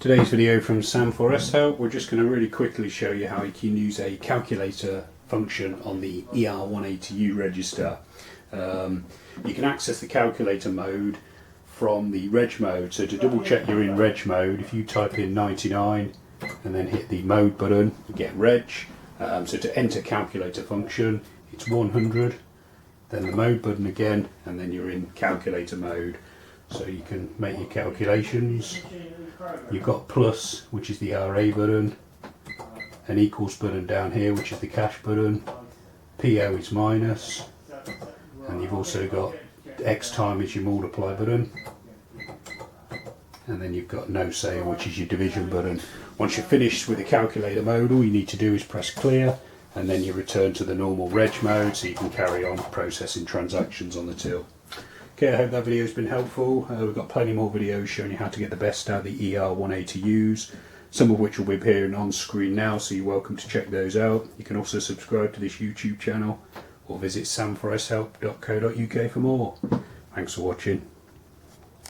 Today's video from Sam4S Help. We're just going to really quickly show you how you can use a calculator function on the ER180U register. You can access the calculator mode from the reg mode. So to double check you're in reg mode, if you type in 99 and then hit the mode button, you get reg. So to enter calculator function, it's 100, then the mode button again, and then you're in calculator mode. So you can make your calculations. You've got plus, which is the RA button, an equals button down here, which is the cash button, PO is minus, and you've also got X time is your multiply button, and then you've got no sale, which is your division button. Once you're finished with the calculator mode, all you need to do is press clear, and then you return to the normal reg mode so you can carry on processing transactions on the till. Okay, I hope that video has been helpful. We've got plenty more videos showing you how to get the best out of the ER180Us, some of which will be appearing on screen now, so you're welcome to check those out. You can also subscribe to this YouTube channel or visit sam4shelp.co.uk for more. Thanks for watching.